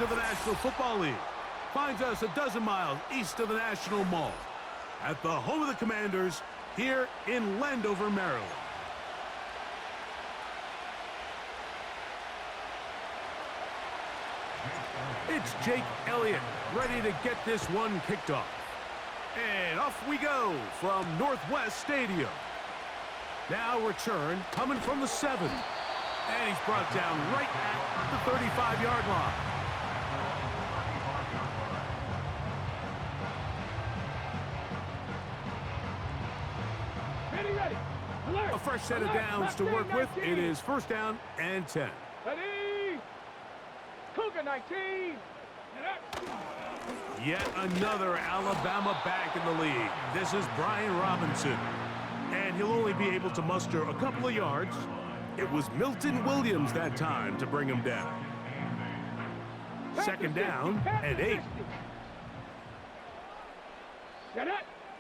of the National Football League. Finds us a dozen miles east of the National Mall, at the home of the Commanders, here in Landover, Maryland. It's Jake Elliott, ready to get this one kicked off. And off we go from Northwest Stadium. Now return coming from the 7. And he's brought down right at the 35-yard line. Ready. Alert. A fresh set of downs to work with. It is first down and 10. Ready. Cougar 19. Yet another Alabama back in the league. This is Brian Robinson. And he'll only be able to muster a couple of yards. It was Milton Williams that time to bring him down. Second down and 8.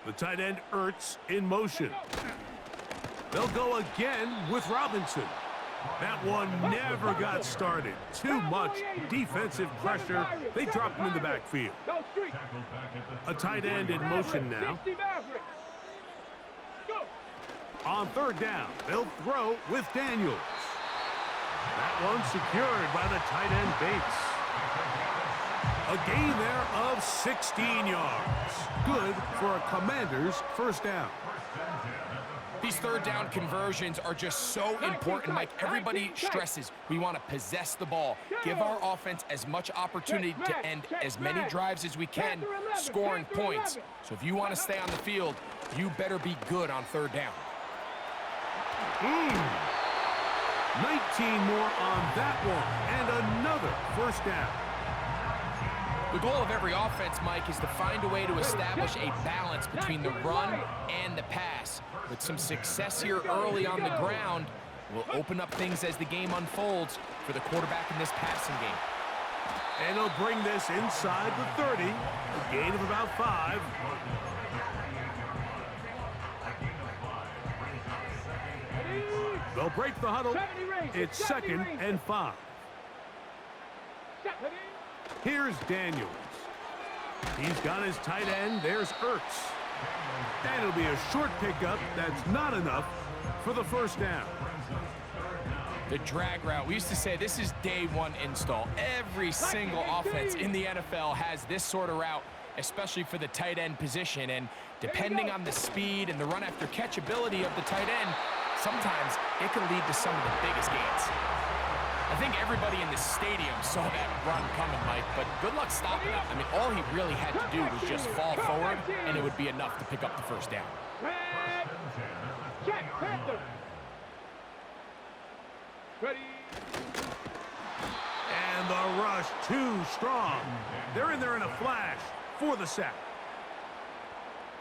The tight end Ertz in motion. They'll go again with Robinson. That one never got started. Too much defensive pressure. They dropped him in the backfield. A tight end in motion now. On third down, they'll throw with Daniels. That one secured by the tight end Bates. A gain there of 16 yards. Good for a Commander's first down. These third down conversions are just so important, Mike. Everybody stresses we want to possess the ball, give our offense as much opportunity to end as many drives as we can, scoring points. So if you want to stay on the field, you better be good on third down. 19 more on that one, and another first down. The goal of every offense, Mike, is to find a way to establish a balance between the run and the pass. With some success here early on the ground, will open up things as the game unfolds for the quarterback in this passing game. And he'll bring this inside the 30, a gain of about 5. They'll break the huddle. It's second and 5. Here's Daniels. He's got his tight end. There's Ertz. And it'll be a short pickup. That's not enough for the first down. The drag route. We used to say this is day one install. Every single offense in the NFL has this sort of route, especially for the tight end position. And depending on the speed and the run after catch ability of the tight end, sometimes it can lead to some of the biggest gains. I think everybody in the stadium saw that run coming, Mike, but good luck stopping it. I mean, all he really had to do was just fall forward, and it would be enough to pick up the first down. Ready. And the rush too strong. They're in there in a flash for the sack.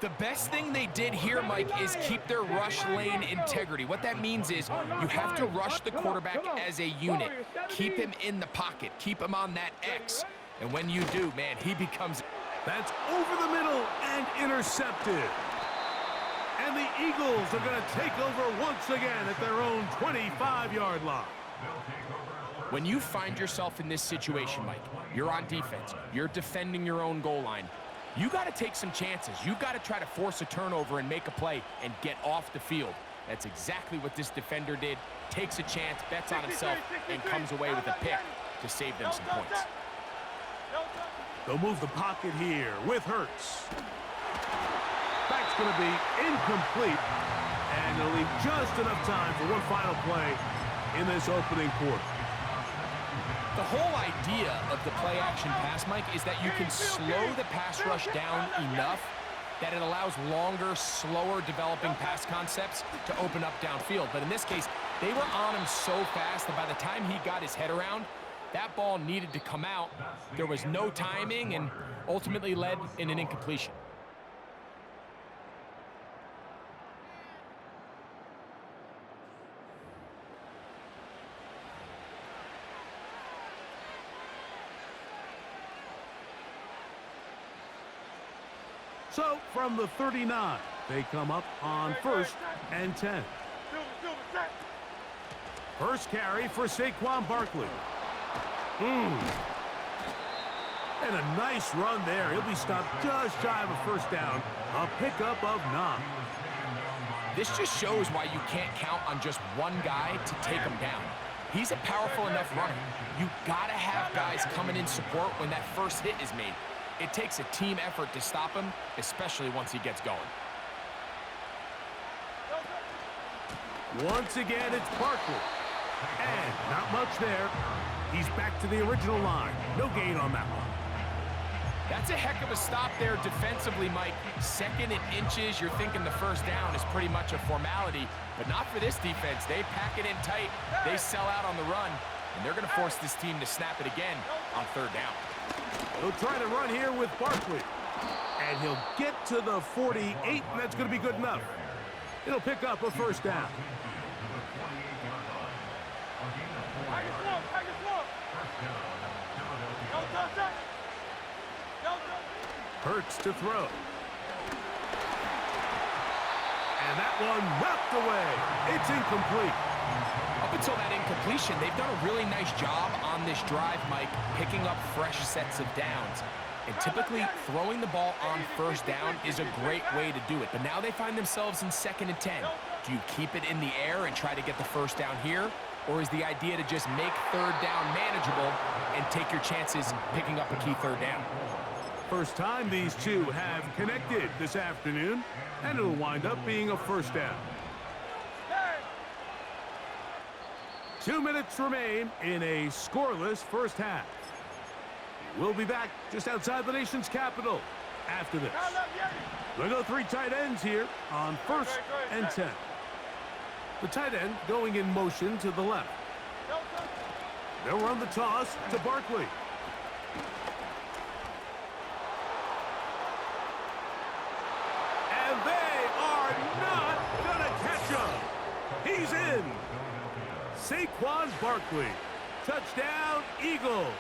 The best thing they did here, Mike, is keep their rush lane integrity. What that means is you have to rush the quarterback as a unit. Keep him in the pocket. Keep him on that X. And when you do, man, he becomes... That's over the middle and intercepted. And the Eagles are going to take over once again at their own 25-yard line. When you find yourself in this situation, Mike, you're on defense. You're defending your own goal line. You got to take some chances. You got to try to force a turnover and make a play and get off the field. That's exactly what this defender did. Takes a chance, bets on himself, and comes away with a pick to save them some points. They'll move the pocket here with Hurts. That's going to be incomplete, and they'll leave just enough time for one final play in this opening quarter. The whole idea of the play-action pass, Mike, is that you can slow the pass rush down enough that it allows longer, slower developing pass concepts to open up downfield. But in this case, they were on him so fast that by the time he got his head around, that ball needed to come out. There was no timing and ultimately led in an incompletion. So, from the 39, they come up on first and 10. First carry for Saquon Barkley. And a nice run there. He'll be stopped just shy of a first down. A pickup of 9. This just shows why you can't count on just one guy to take him down. He's a powerful enough runner. You gotta have guys coming in support when that first hit is made. It takes a team effort to stop him, especially once he gets going. Once again, it's Barkley. And not much there. He's back to the original line. No gain on that one. That's a heck of a stop there defensively, Mike. 2nd and inches, you're thinking the first down is pretty much a formality, but not for this defense. They pack it in tight, they sell out on the run, and they're going to force this team to snap it again on 3rd down. He'll try to run here with Barkley. And he'll get to the 48, and that's going to be good enough. It'll pick up a first down. Hurts to throw. And that one knocked away. It's incomplete. Up until that incompletion, they've done a really nice job on this drive, Mike, picking up fresh sets of downs. And typically, throwing the ball on 1st down is a great way to do it. But now they find themselves in 2nd and 10. Do you keep it in the air and try to get the first down here? Or is the idea to just make 3rd down manageable and take your chances picking up a key 3rd down? First time these two have connected this afternoon, and it'll wind up being a first down. 2 minutes remain in a scoreless first half. We'll be back just outside the nation's capital after this. We'll go 3 tight ends here on 1st and 10. The tight end going in motion to the left. They'll run the toss to Barkley. And they are not going to catch him. He's in. Saquon Barkley. Touchdown, Eagles.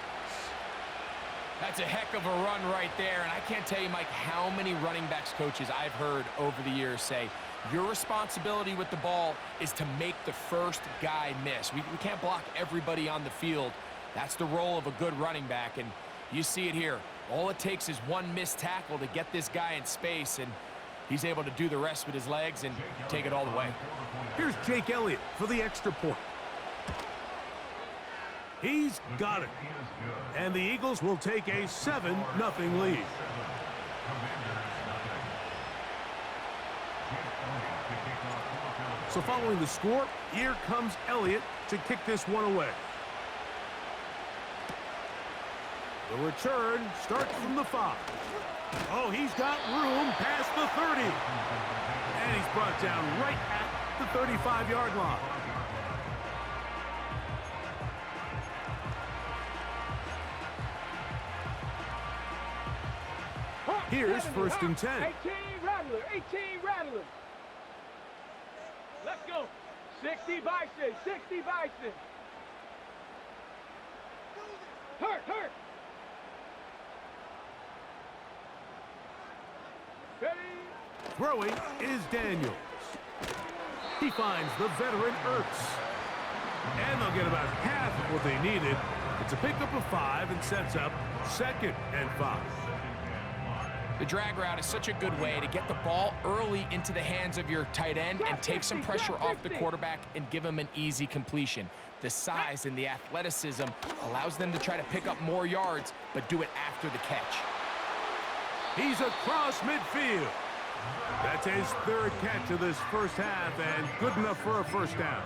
That's a heck of a run right there, and I can't tell you, Mike, how many running backs coaches I've heard over the years say, your responsibility with the ball is to make the first guy miss. We can't block everybody on the field. That's the role of a good running back, and you see it here. All it takes is one missed tackle to get this guy in space, and he's able to do the rest with his legs and take it all the way. Here's Jake Elliott for the extra point. He's got it. And the Eagles will take a 7-0 lead. So following the score, here comes Elliott to kick this one away. The return starts from the 5. Oh, he's got room past the 30. And he's brought down right at the 35-yard line. Here's 1st and 10. 18 Rattler, 18 Rattler. Let's go. 60 Bison, 60 Bison. Hurt. Ready. Throwing is Daniels. He finds the veteran Ertz. And they'll get about half of what they needed. It's a pickup of 5 and sets up 2nd and 5. The drag route is such a good way to get the ball early into the hands of your tight end and take some pressure off the quarterback and give him an easy completion. The size and the athleticism allows them to try to pick up more yards, but do it after the catch. He's across midfield. That's his 3rd catch of this first half, and good enough for a first down.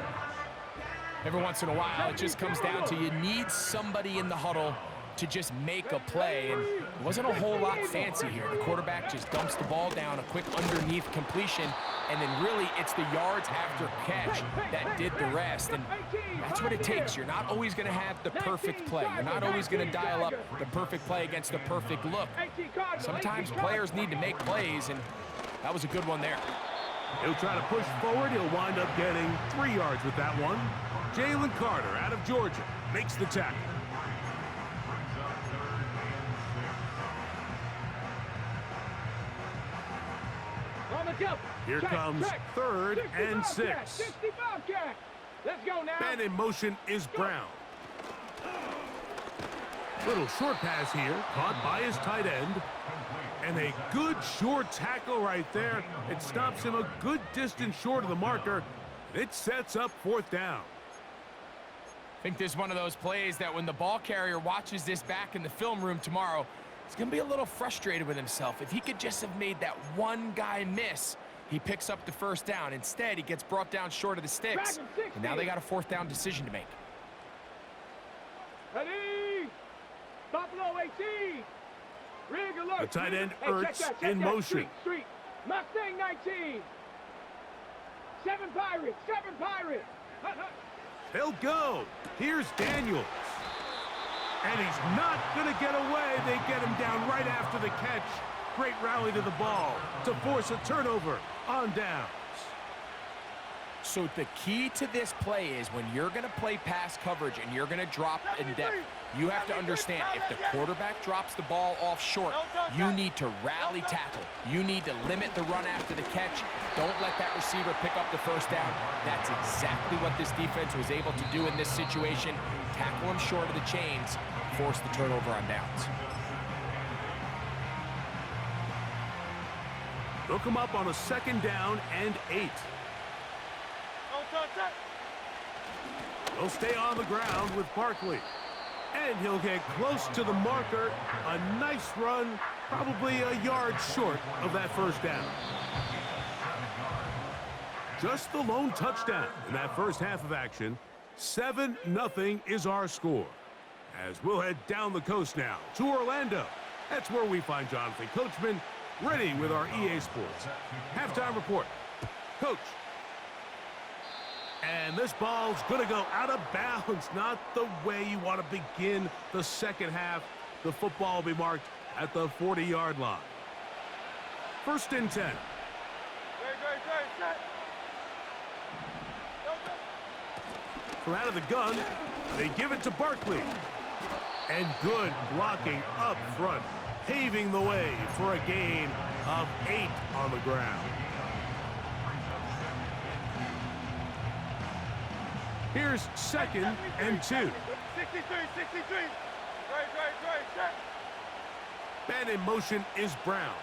Every once in a while, it just comes down to you need somebody in the huddle to just make a play, and it wasn't a whole lot fancy here. The quarterback just dumps the ball down, a quick underneath completion, and then really it's the yards after catch that did the rest, and that's what it takes. You're not always going to have the perfect play. You're not always going to dial up the perfect play against the perfect look. Sometimes players need to make plays, and that was a good one there. He'll try to push forward. He'll wind up getting 3 yards with that one. Jalen Carter out of Georgia makes the tackle. Here comes 3rd and 6. Let's go now. Man in motion is Brown. Little short pass here, caught by his tight end. And a good short tackle right there. It stops him a good distance short of the marker. It sets up 4th down. I think this is one of those plays that when the ball carrier watches this back in the film room tomorrow, he's going to be a little frustrated with himself. If he could just have made that one guy miss, he picks up the 1st down. Instead, he gets brought down short of the sticks. And now they got a 4th down decision to make. Ready? Buffalo 18. Rig alert. The tight end, Hey, Ertz, check in that. motion. Street. Mustang 19. 7 Pirates. 7 Pirates. They'll go. Here's Daniels. And he's not going to get away. They get him down right after the catch. Great rally to the ball to force a turnover on downs. So the key to this play is when you're going to play pass coverage and you're going to drop in depth, you have to understand if the quarterback drops the ball off short, you need to rally tackle. You need to limit the run after the catch. Don't let that receiver pick up the 1st down. That's exactly what this defense was able to do in this situation. Tackle him short of the chains, force the turnover on downs. They'll come up on a 2nd down and 8. He'll stay on the ground with Barkley. And he'll get close to the marker. A nice run, probably a yard short of that 1st down. Just the lone touchdown in that first half of action. 7-0 is our score. As we'll head down the coast now to Orlando. That's where we find Jonathan Coachman ready with our EA Sports halftime report. Coach. And this ball's going to go out of bounds. Not the way you want to begin the second half. The football will be marked at the 40-yard line. 1st and 10. From out of the gun, they give it to Barkley. And good blocking up front, paving the way for a gain of 8 on the ground. Here's 2nd and 2. 63. Man in motion is Brown.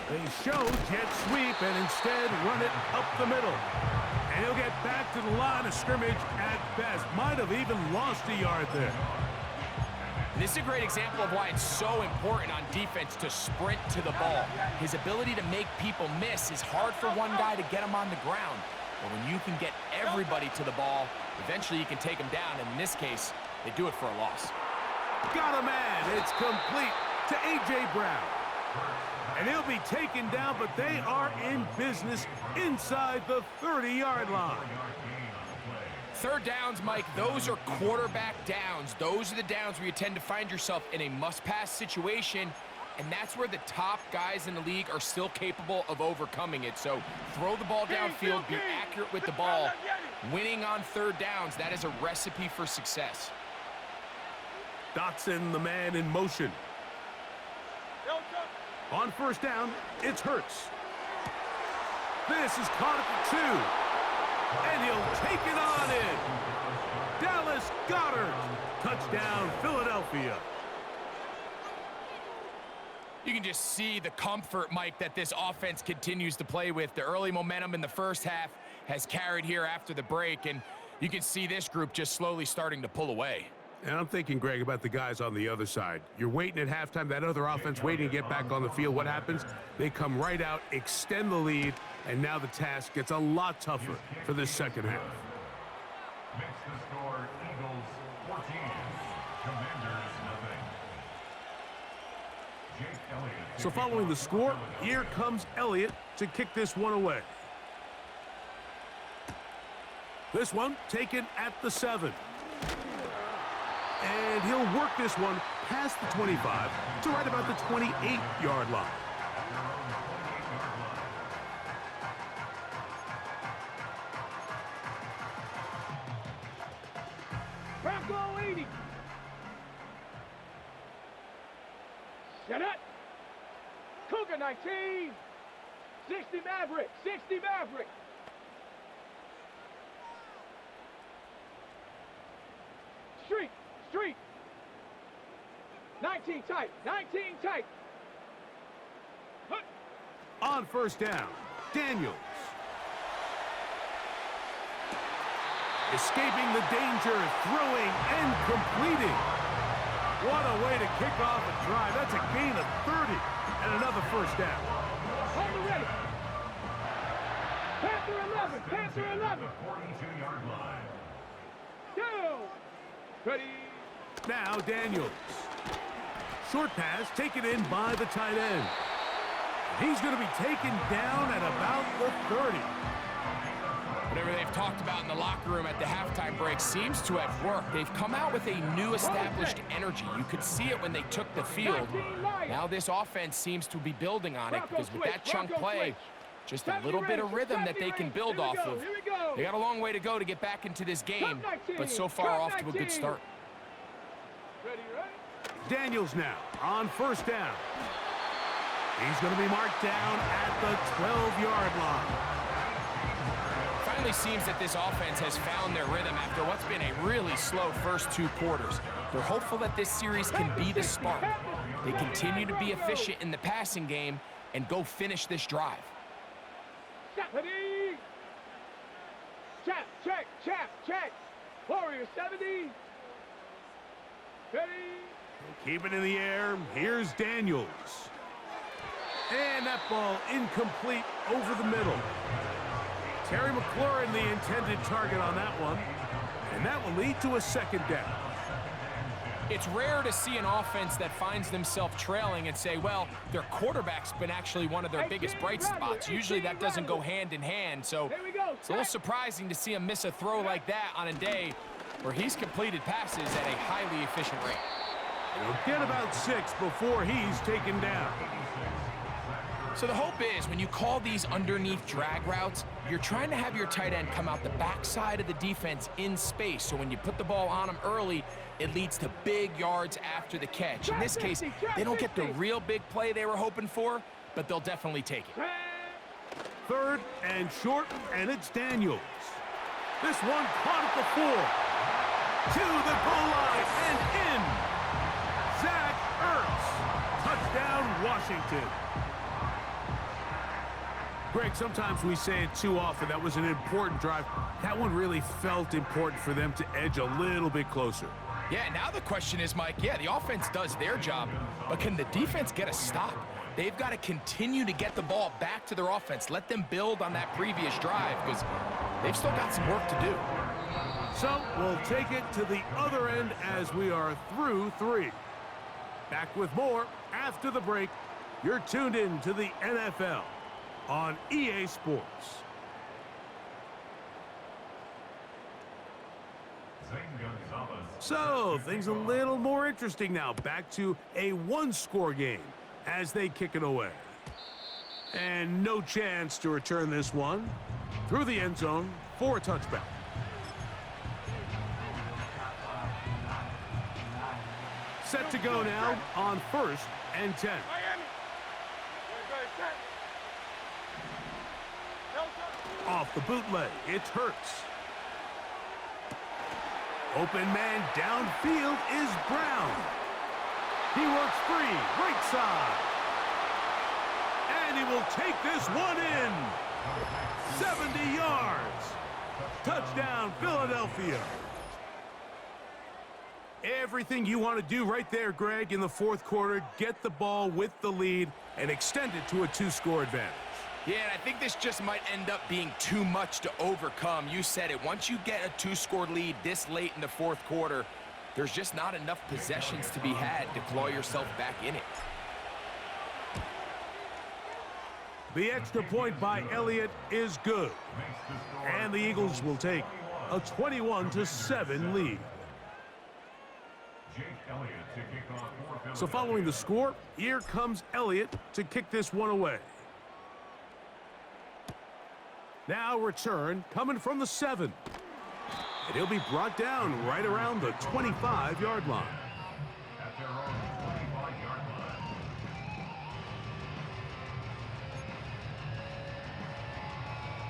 They show jet sweep and instead run it up the middle. And he'll get back to the line of scrimmage at best. Might have even lost a yard there. This is a great example of why it's so important on defense to sprint to the ball. His ability to make people miss is hard for one guy to get him on the ground. But when you can get everybody to the ball, eventually you can take them down. And in this case, they do it for a loss. Got a man. It's complete to A.J. Brown. And he'll be taken down, but they are in business inside the 30-yard line. 3rd downs, Mike, those are quarterback downs. Those are the downs where you tend to find yourself in a must-pass situation, and that's where the top guys in the league are still capable of overcoming it. So throw the ball downfield, be accurate with the ball. Winning on 3rd downs, that is a recipe for success. Dotson, the man in motion. On 1st down, it's Hurts. This is caught at the 2. And he'll take it on in. Dallas Goedert. Touchdown, Philadelphia. You can just see the comfort, Mike, that this offense continues to play with. The early momentum in the first half has carried here after the break, and you can see this group just slowly starting to pull away. And I'm thinking, Greg, about the guys on the other side. You're waiting at halftime, that other offense waiting to get back on the field. What happens? They come right out, extend the lead, and now the task gets a lot tougher for this second half. Makes the score Eagles 14, Commanders nothing. Jake Elliott. So following the score, here comes Elliott to kick this one away. This one taken at the 7. And he'll work this one past the 25 to right about the 28-yard line. Bronco 80. Set up. Cougar 19. 60 Maverick. 60 Maverick. Street. 19 tight. 19 tight. On first down, Daniels. Escaping the danger, throwing and completing. What a way to kick off a drive. That's a gain of 30 and another first down. Hold it ready. Panther 11. Panther 11. 42-yard line. Down. Ready. Now Daniels. Short pass taken in by the tight end. He's going to be taken down at about the 30. Whatever they've talked about in the locker room at the halftime break seems to have worked. They've come out with a new established energy. You could see it when they took the field. Now this offense seems to be building on it because with that chunk play, just a little bit of rhythm that they can build off of. They got a long way to go to get back into this game, but so far off to a good start. Daniels now on first down. He's going to be marked down at the 12-yard line. Finally seems that this offense has found their rhythm after what's been a really slow first two quarters. They're hopeful that this series can be the spark. They continue to be efficient in the passing game and go finish this drive. Ready. Check. Warrior 70. Ready. Keep it in the air. Here's Daniels. And that ball incomplete over the middle. Terry McLaurin, the intended target on that one. And that will lead to a second down. It's rare to see an offense that finds themselves trailing and say, well, their quarterback's been actually one of their biggest bright spots. Usually that doesn't go hand in hand. So it's a little surprising to see him miss a throw like that on a day where he's completed passes at a highly efficient rate. He'll get about 6 before he's taken down. So the hope is when you call these underneath drag routes, you're trying to have your tight end come out the backside of the defense in space. So when you put the ball on him early, it leads to big yards after the catch. In this case, they don't get the real big play they were hoping for, but they'll definitely take it. Third and short, and it's Daniels. This one caught at the 4. To the goal line and in. Zach Ertz. Touchdown, Washington. Greg, sometimes we say it too often. That was an important drive. That one really felt important for them to edge a little bit closer. Yeah, now the question is, Mike, yeah, the offense does their job, but can the defense get a stop? They've got to continue to get the ball back to their offense. Let them build on that previous drive because they've still got some work to do. So we'll take it to the other end as we are through 3. Back with more after the break. You're tuned in to the NFL on EA Sports. So, things a little more interesting now. Back to a one-score game as they kick it away. And no chance to return this one through the end zone for a touchback. Set to go now on 1st and 10. Off the bootleg, it's Hurts. Open man downfield is Brown. He works free, right side. And he will take this one in. 70 yards. Touchdown, Philadelphia. Everything you want to do right there, Greg, in the 4th quarter. Get the ball with the lead and extend it to a 2-score advantage. Yeah, and I think this just might end up being too much to overcome. You said it. Once you get a 2-score lead this late in the 4th quarter, there's just not enough possessions to be had to claw yourself back in it. The extra point by Elliott is good. And the Eagles will take a 21-7 lead. So following the score, here comes Elliott to kick this one away. Now return coming from the 7. And he'll be brought down right around the 25-yard line. At their own 25-yard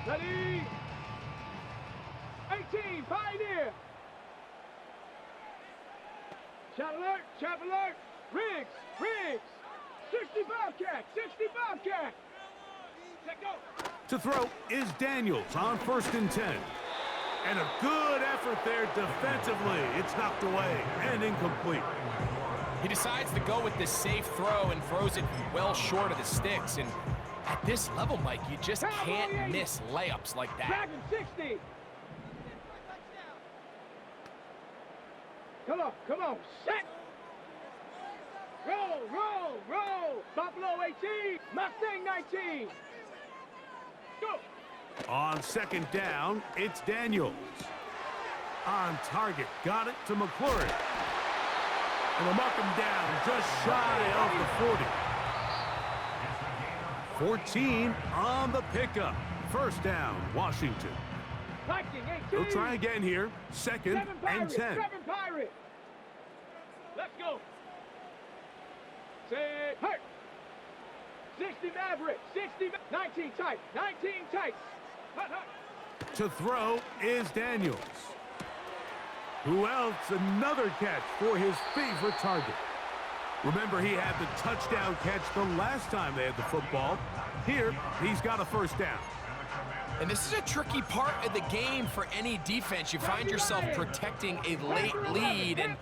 line. Ready. 18, Pioneer. Chat alert, chat alert. Riggs, Riggs. 65 catch, 65 catch. Let go. To throw is Daniels on 1st and 10. And a good effort there defensively. It's knocked away and incomplete. He decides to go with this safe throw and throws it well short of the sticks. And at this level, Mike, you just can't miss layups like that. Dragon 60. Come on, set. Roll, roll, roll. Buffalo 18, Mustang 19. Go. On 2nd down, it's Daniels. On target, got it to McClure. And they'll mark him down just shy of the 40. 14 on the pickup. 1st down, Washington. Viking 18. They'll try again here. 2nd and 10. 7 Pirates. Let's go. Say, hurt. 60 Maverick. 60, 19 tight. 19 tight. Hut, hut. To throw is Daniels. Who else? Another catch for his favorite target. Remember, he had the touchdown catch the last time they had the football. Here, he's got a 1st down. And this is a tricky part of the game for any defense. You find yourself protecting a late lead, and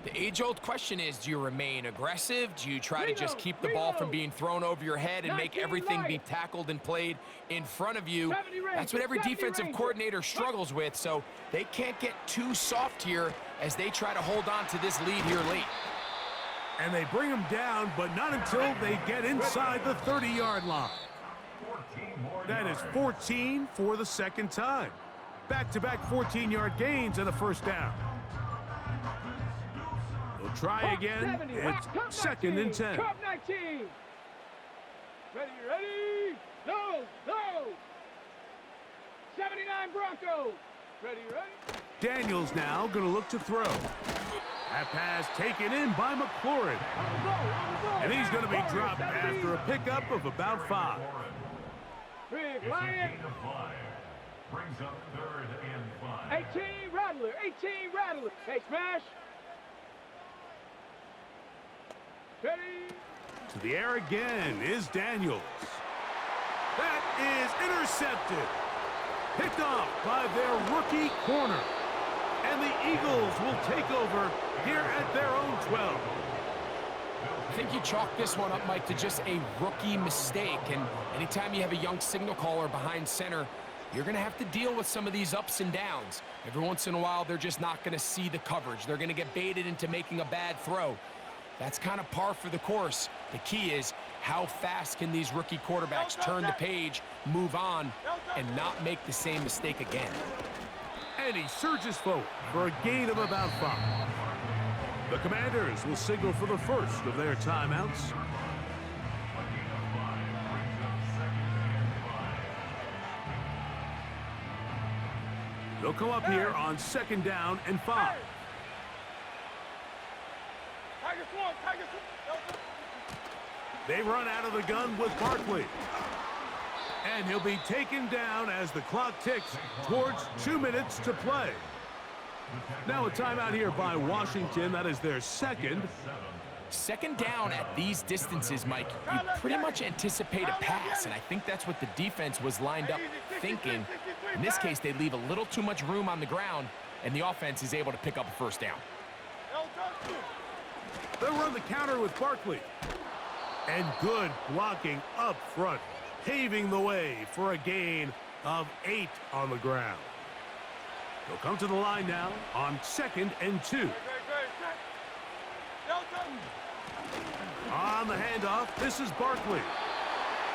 the age-old question is, do you remain aggressive? Do you try to just keep the ball from being thrown over your head and make everything be tackled and played in front of you? That's what every defensive coordinator struggles with, so they can't get too soft here as they try to hold on to this lead here late. And they bring him down, but not until they get inside the 30-yard line. That is 14 for the 2nd time. Back-to-back 14-yard gains and a 1st down. They'll try again. It's 2nd and 10. Cup 19. Ready. Go. 79 Broncos. Ready. Daniels now going to look to throw. That pass taken in by McLaurin. And he's going to be dropped after a pickup of about 5. Big Lion. Brings up 3rd and 5. 18 Rattler. Hey, smash. Ready. To the air again is Daniels. That is intercepted. Picked off by their rookie corner. And the Eagles will take over here at their own 12. I think you chalk this one up, Mike, to just a rookie mistake. And anytime you have a young signal caller behind center, you're going to have to deal with some of these ups and downs. Every once in a while, they're just not going to see the coverage. They're going to get baited into making a bad throw. That's kind of par for the course. The key is, how fast can these rookie quarterbacks turn the page, move on, and not make the same mistake again? And he surges forward for a gain of about 5. The Commanders will signal for the first of their timeouts. They'll come up here on 2nd down and 5. They run out of the gun with Barkley. And he'll be taken down as the clock ticks towards 2 minutes to play. Now a timeout here by Washington. That is their 2nd. 2nd down at these distances, Mike, you pretty much anticipate a pass, and I think that's what the defense was lined up thinking. In this case, they leave a little too much room on the ground, and the offense is able to pick up a 1st down. They'll run the counter with Barkley. And good blocking up front, paving the way for a gain of 8 on the ground. They'll come to the line now on 2nd and 2. On the handoff, this is Barkley.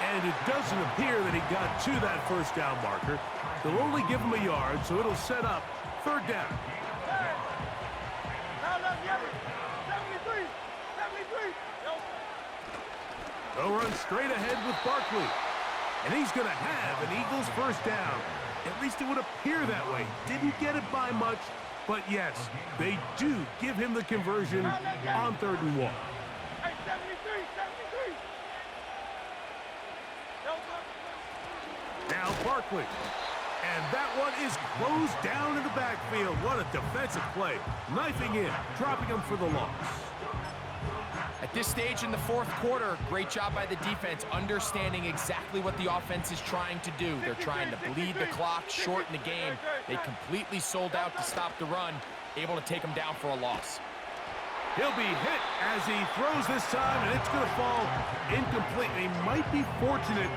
And it doesn't appear that he got to that 1st down marker. They'll only give him a yard, so it'll set up 3rd down. They'll run straight ahead with Barkley. And he's going to have an Eagles 1st down. At least it would appear that way. Didn't get it by much, but yes, they do give him the conversion on 3rd and 1. Now Barkley. And that one is closed down in the backfield. What a defensive play. Knifing in, dropping him for the loss. At this stage in the fourth quarter, great job by the defense, understanding exactly what the offense is trying to do. They're trying to bleed the clock, shorten the game. They completely sold out to stop the run, able to take them down for a loss. He'll be hit as he throws this time, and it's going to fall incomplete. He might be fortunate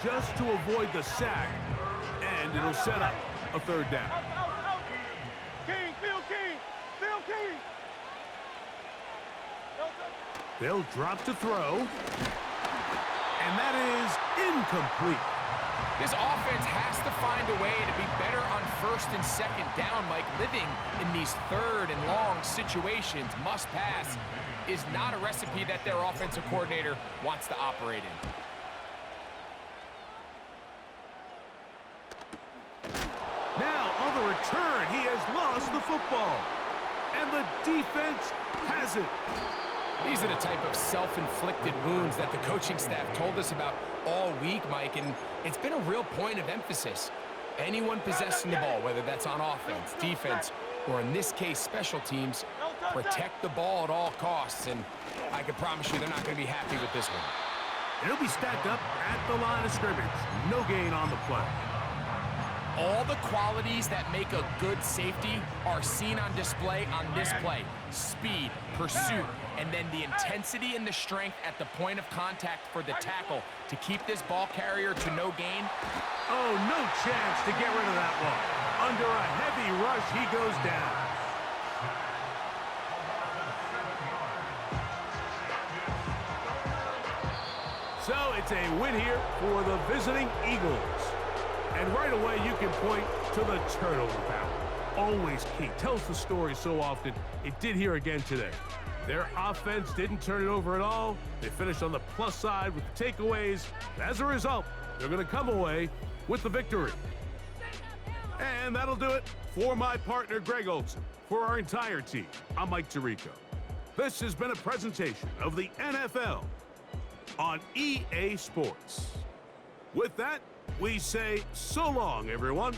just to avoid the sack, and it'll set up a third down. King, Phil King, Phil King. They'll drop to throw, and that is incomplete. This offense has to find a way to be better on first and second down, Mike. Living in these third and long situations, must pass, is not a recipe that their offensive coordinator wants to operate in. Now, on the return, he has lost the football, and the defense has it. These are the type of self-inflicted wounds that the coaching staff told us about all week, Mike, and it's been a real point of emphasis. Anyone possessing the ball, whether that's on offense, defense, or in this case, special teams, protect the ball at all costs, and I can promise you they're not going to be happy with this one. It'll be stacked up at the line of scrimmage. No gain on the play. All the qualities that make a good safety are seen on display on this play. Speed, pursuit, and then the intensity and the strength at the point of contact for the tackle to keep this ball carrier to no gain. Oh, no chance to get rid of that one. Under a heavy rush, he goes down. So it's a win here for the visiting Eagles. And right away, you can point to the turnover battle. Always key. Tells the story so often. It did here again today. Their offense didn't turn it over at all. They finished on the plus side with the takeaways. As a result, they're going to come away with the victory. And that'll do it for my partner, Greg Olson. For our entire team, I'm Mike Tirico. This has been a presentation of the NFL on EA Sports. With that, we say so long, everyone.